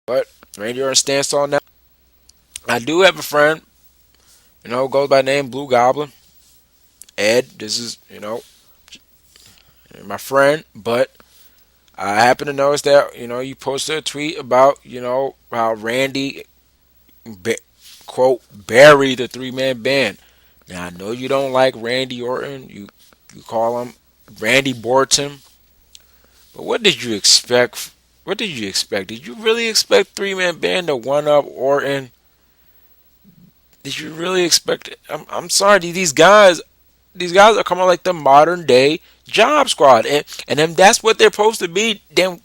But Randy Orton stands tall now. I do have a friend, goes by the name Blue Goblin. Ed, this is, my friend, but I happen to notice that, you posted a tweet about, how Randy, ba- quote, buried the three-man band. Now, I know you don't like Randy Orton. You call him Randy Borton. But what did you expect? What did you expect? Did you really expect three-man band to one-up Orton? Did you really expect it? I'm sorry, these guys are coming like the modern day job squad, and then that's what they're supposed to be. Then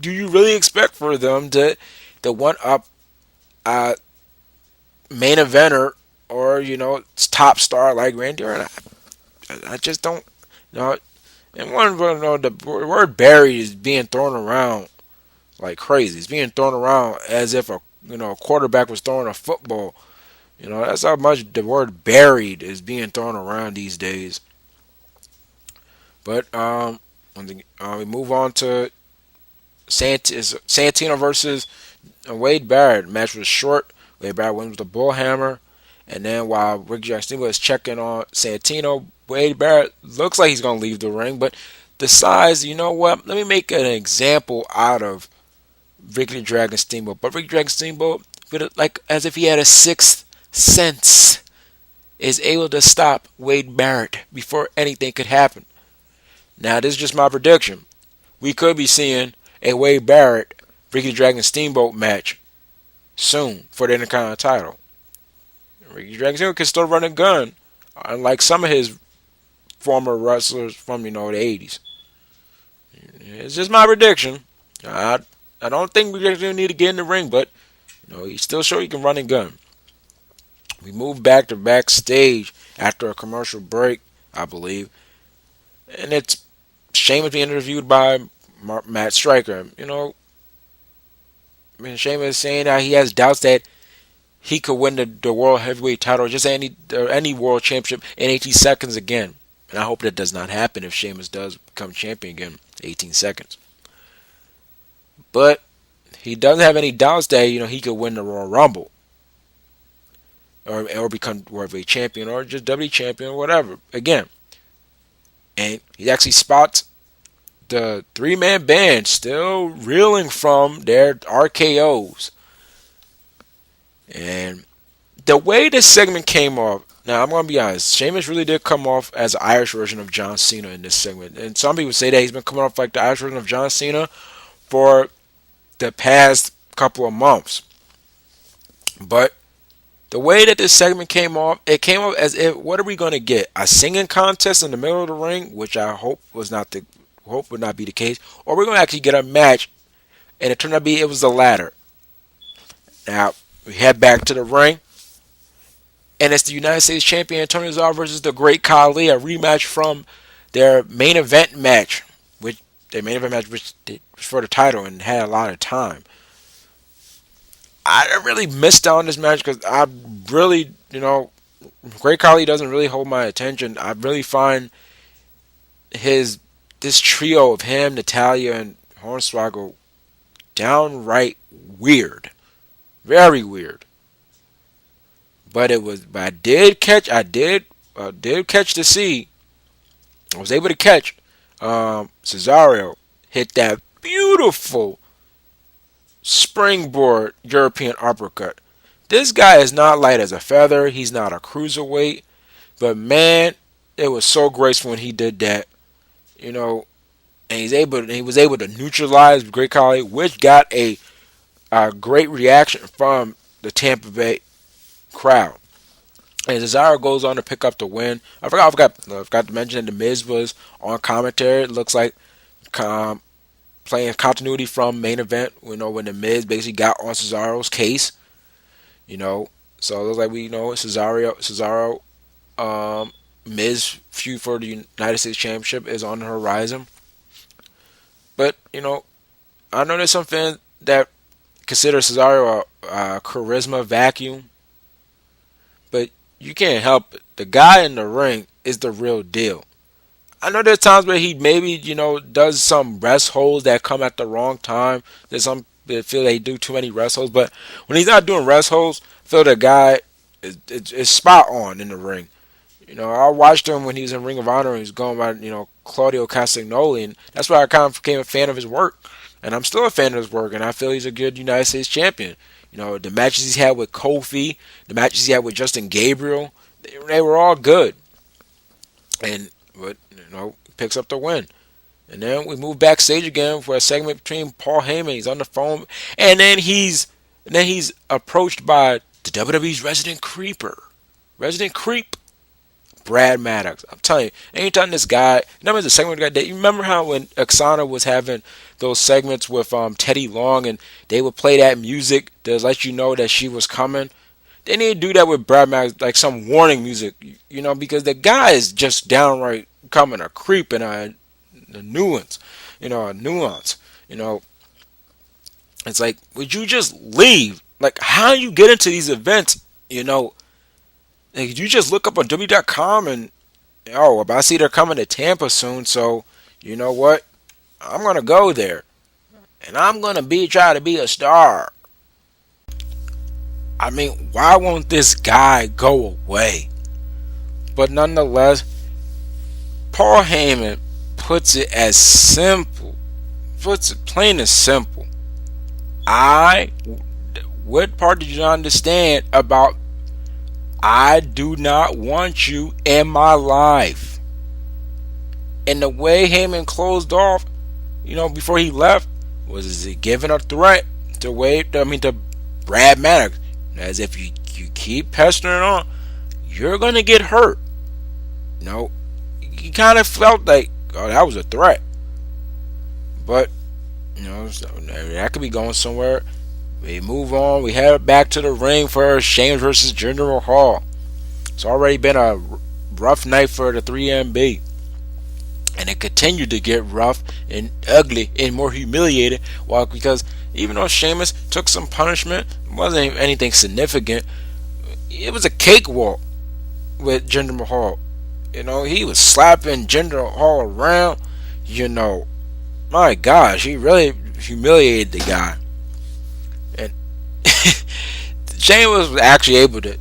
do you really expect for them to one up uh, main eventer or top star like Randy Orton? I just don't. You know, and the word buried is being thrown around like crazy. It's being thrown around as if a quarterback was throwing a football. That's how much the word buried is being thrown around these days. But we move on to Santino versus Wade Barrett. The match was short. Wade Barrett wins with a bullhammer. And then while Rick Jackson was checking on Santino, Wade Barrett looks like he's going to leave the ring. But decides, you know what? Let me make an example out of Ricky the Dragon Steamboat. But Ricky Dragon Steamboat, like as if he had a sixth sense, is able to stop Wade Barrett before anything could happen. Now, this is just my prediction. We could be seeing a Wade Barrett Ricky the Dragon Steamboat match soon for the Intercontinental title. Ricky the Dragon Steamboat can still run a gun, unlike some of his former wrestlers from the 80s. It's just my prediction. I don't think Ricky the Dragon need to get in the ring, but he's still sure he can run a gun. We move back to backstage after a commercial break, I believe, and it's Sheamus being interviewed by Matt Striker. Sheamus is saying that he has doubts that he could win the world heavyweight title, or just any world championship in 18 seconds again. And I hope that does not happen if Sheamus does become champion again in 18 seconds. But he doesn't have any doubts that he could win the Royal Rumble, or become world heavyweight champion, or just WWE champion, or whatever. Again, and he actually spots the three-man band still reeling from their RKOs. And the way this segment came off, now I'm going to be honest, Sheamus really did come off as an Irish version of John Cena in this segment. And some people say that he's been coming off like the Irish version of John Cena for the past couple of months. But the way that this segment came off, it came off as if, what are we going to get? A singing contest in the middle of the ring, which I hope would not be the case, or we're going to actually get a match, and it turned out to be it was the latter. Now we head back to the ring, and it's the United States Champion Antonio Cesaro versus the Great Khali, a rematch from their main event match, which was for the title and had a lot of time. I really missed out on this match because I really, Great Khali doesn't really hold my attention. I really find this trio of him, Natalia, and Hornswoggle downright weird, very weird. But I did catch to see. I was able to catch Cesaro hit that beautiful springboard European uppercut. This guy is not light as a feather. He's not a cruiserweight. But man, it was so graceful when he did that. And he was able to neutralize Great Khali, which got a great reaction from the Tampa Bay crowd. And Cesaro goes on to pick up the win. I forgot to mention that The Miz was on commentary. It looks like playing continuity from main event. When The Miz basically got on Cesaro's case. So it looks like Cesaro, Miz feud for the United States Championship is on the horizon. But I know there's some fans that consider Cesaro a charisma vacuum, but you can't help it. The guy in the ring is the real deal. I know there's times where he maybe does some rest holds that come at the wrong time. There's some feel they do too many rest holds. But when he's not doing rest holds, I feel the guy is spot on in the ring. I watched him when he was in Ring of Honor and he was going by, Claudio Castagnoli, and that's why I kind of became a fan of his work. And I'm still a fan of his work, and I feel he's a good United States champion. The matches he's had with Kofi, the matches he had with Justin Gabriel, they were all good. But picks up the win. And then we move backstage again for a segment between Paul Heyman. He's on the phone, and then he's approached by the WWE's resident creep, Brad Maddox. I'm telling you, anytime this guy, remember the segment guy, you remember how when Oksana was having those segments with Teddy Long, and they would play that music to let you know that she was coming. They need to do that with Brad Maddox, like some warning music, because the guy is just downright coming a creep and a nuance. It's like, would you just leave? Like, how you get into these events, like, you just look up on W.com and, but I see they're coming to Tampa soon, so, you know what? I'm going to go there. And I'm going to try to be a star. I mean, why won't this guy go away? But nonetheless, Paul Heyman puts it plain and simple. What part did you not understand about I do not want you in my life? And the way Heyman closed off, before he left, was he giving a threat to Brad Maddox, as if you keep pestering on, you're gonna get hurt. He kind of felt like, that was a threat. But that could be going somewhere. We move on. We head back to the ring for Sheamus versus Jinder Mahal. It's already been a rough night for the 3MB. And it continued to get rough and ugly and more humiliated. Because even though Sheamus took some punishment, it wasn't anything significant. It was a cakewalk with Jinder Mahal. He was slapping Jinder Mahal around. My gosh, he really humiliated the guy. And Sheamus was actually able to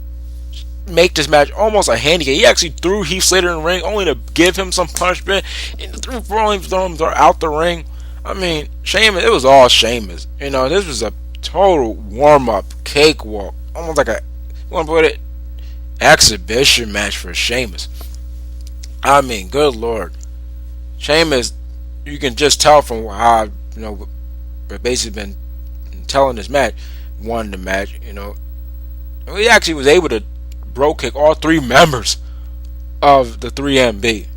make this match almost a handicap. He actually threw Heath Slater in the ring only to give him some punishment and threw him out the ring. I mean, Sheamus, it was all Sheamus. This was a total warm-up cakewalk. Almost like exhibition match for Sheamus. I mean, good Lord. Sheamus, you can just tell from how, we've basically been telling this match, won the match, He actually was able to bro kick all three members of the 3MB.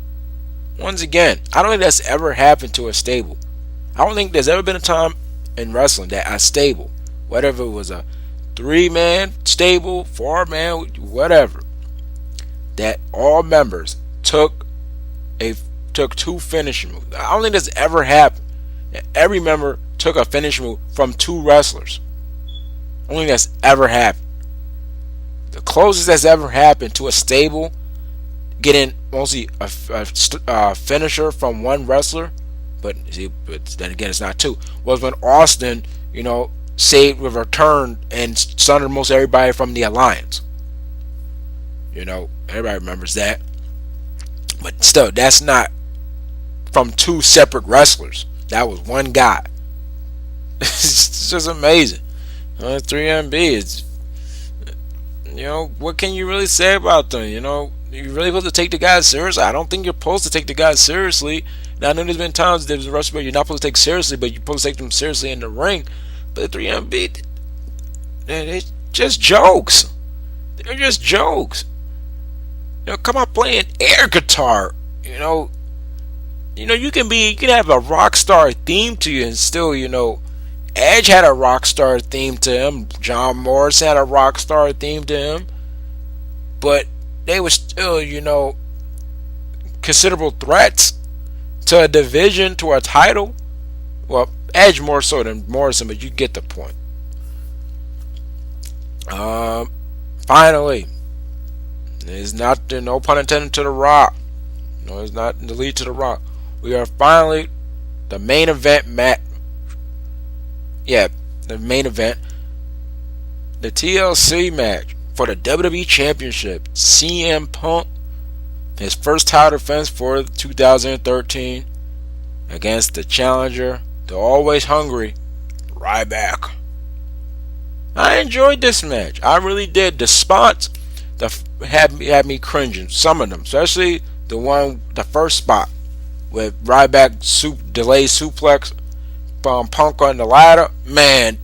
Once again, I don't think that's ever happened to a stable. I don't think there's ever been a time in wrestling that a stable, whether it was a 3-man stable, 4-man, whatever, that all members took 2 finishing moves. I don't think that's ever happened. Every member took a finishing move from 2 wrestlers. I don't think that's ever happened. The closest that's ever happened to a stable getting mostly a finisher from 1 wrestler, but then again it's not 2, was when Austin, saved with a turn and sundered most everybody from the Alliance. Everybody remembers that. But still, that's not from 2 separate wrestlers. That was 1 guy. It's just amazing. 3MB is, what can you really say about them? You really supposed to take the guys seriously? I don't think you're supposed to take the guys seriously. Now, I know there's been times there's wrestlers where you're not supposed to take seriously, but you're supposed to take them seriously in the ring. But 3MB, it's just jokes. They're just jokes. Come on, playing air guitar. You can have a rock star theme to you and still, Edge had a rock star theme to him. John Morrison had a rock star theme to him. But they were still, considerable threats to a division, to a title. Well, Edge more so than Morrison, but you get the point. Finally, it's not, no pun intended, to The Rock. No, it's not the lead to The Rock. We are finally the main event match. Yeah, the main event, the TLC match for the WWE Championship. CM Punk, his first title defense for 2013 against the challenger, the always hungry Ryback. I enjoyed this match. I really did. The spots had me cringing. Some of them, especially the first spot with Ryback delayed suplex Punk on the ladder. Man,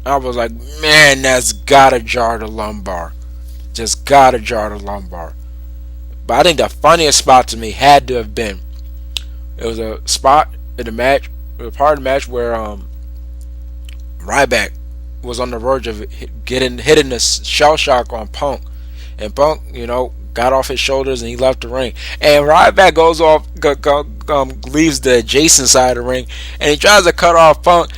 I was like, man, that's gotta jar the lumbar. Just gotta jar the lumbar. But I think the funniest spot to me had to have been, it was a spot in the match, it was part of the match where Ryback was on the verge of hitting the shell shock on Punk, and Punk, got off his shoulders and he left the ring. And Ryback goes off, leaves the adjacent side of the ring, and he tries to cut off Punk,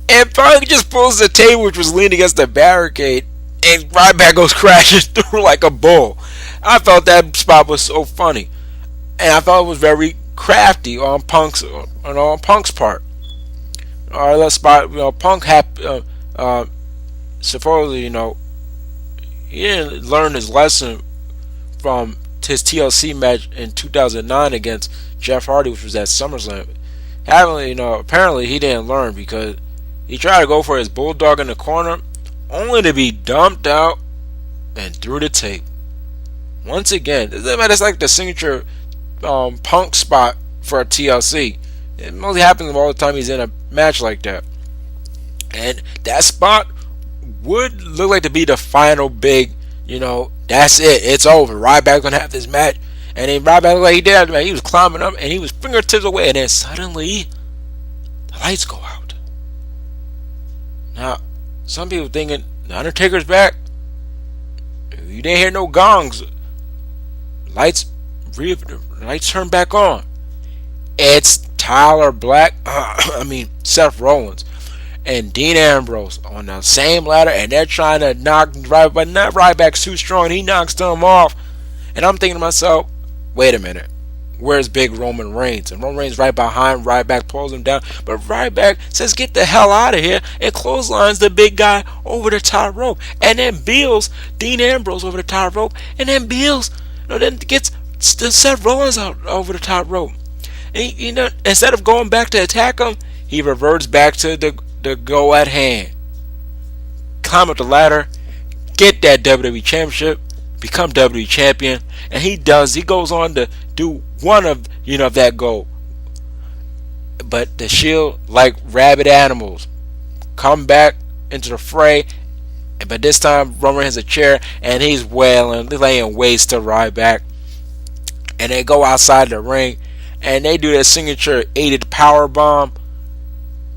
and Punk just pulls the table which was leaning against the barricade, and Ryback goes crashing through like a bull. I felt that spot was so funny, and I thought it was very crafty on Punk's part. All right, let's spot. Punk supposedly, he didn't learn his lesson from his TLC match in 2009 against Jeff Hardy, which was at SummerSlam. Apparently he didn't learn, because he tried to go for his bulldog in the corner, only to be dumped out and through the tape. Once again, it's like the signature Punk spot for a TLC. It mostly happens all the time he's in a match like that. And that spot would look like to be the final big, that's it. It's over. Ryback's going to have this match. And then Ryback looked like he did after the match. He was climbing up and he was fingertips away. And then suddenly, the lights go out. Now, some people thinking, The Undertaker's back. You didn't hear no gongs. Lights turn back on. It's Tyler Black, Seth Rollins and Dean Ambrose on the same ladder, and they're trying to knock Ryback, but not Ryback's too strong. He knocks them off, and I'm thinking to myself, wait a minute, where's big Roman Reigns? And Roman Reigns right behind Ryback, pulls him down, but Ryback says, get the hell out of here, and clotheslines the big guy over the top rope, and then Beals Dean Ambrose over the top rope, and then Beals then gets Seth Rollins out over the top rope. And instead of going back to attack him, he reverts back to the go at hand. Climb up the ladder, get that WWE Championship, become WWE Champion, and he goes on to do one of that goal. But the Shield, like rabid animals, come back into the fray, but this time Roman has a chair and he's wailing, laying waste to Ryback. And they go outside the ring and they do their signature aided power bomb.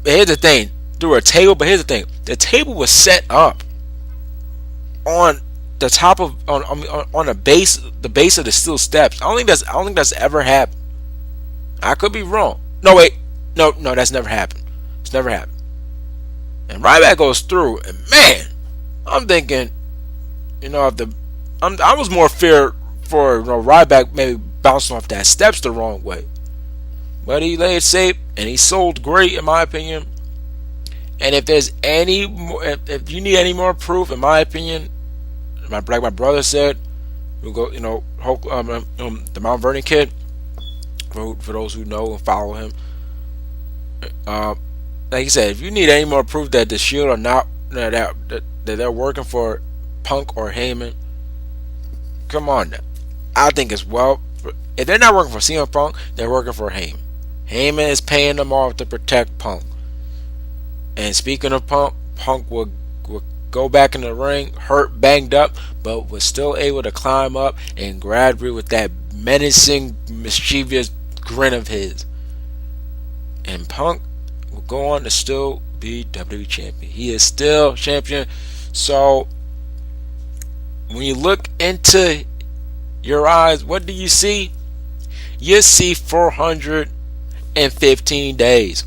But here's the thing, through a table. But here's the thing, the table was set up on the top of on the base of the steel steps. I don't think that's ever happened. I could be wrong. No, wait, no, that's never happened. It's never happened. And Ryback goes through, and man, I'm thinking, I was more fear for Ryback maybe bouncing off that steps the wrong way. But he laid safe, and he sold great, in my opinion. And if there's any more, if you need any more proof, in my opinion, like my brother said, we'll go, the Mount Vernon Kid, for those who know and follow him. Like he said, if you need any more proof that the Shield are not, that they're working for Punk or Heyman, come on now. I think it's if they're not working for CM Punk, they're working for Heyman. Heyman is paying them off to protect Punk. And speaking of Punk, Punk will go back in the ring, hurt, banged up, but was still able to climb up and grab Rhea with that menacing, mischievous grin of his. And Punk will go on to still be WWE Champion. He is still champion. So when you look into your eyes, what do you see? You see 415 days.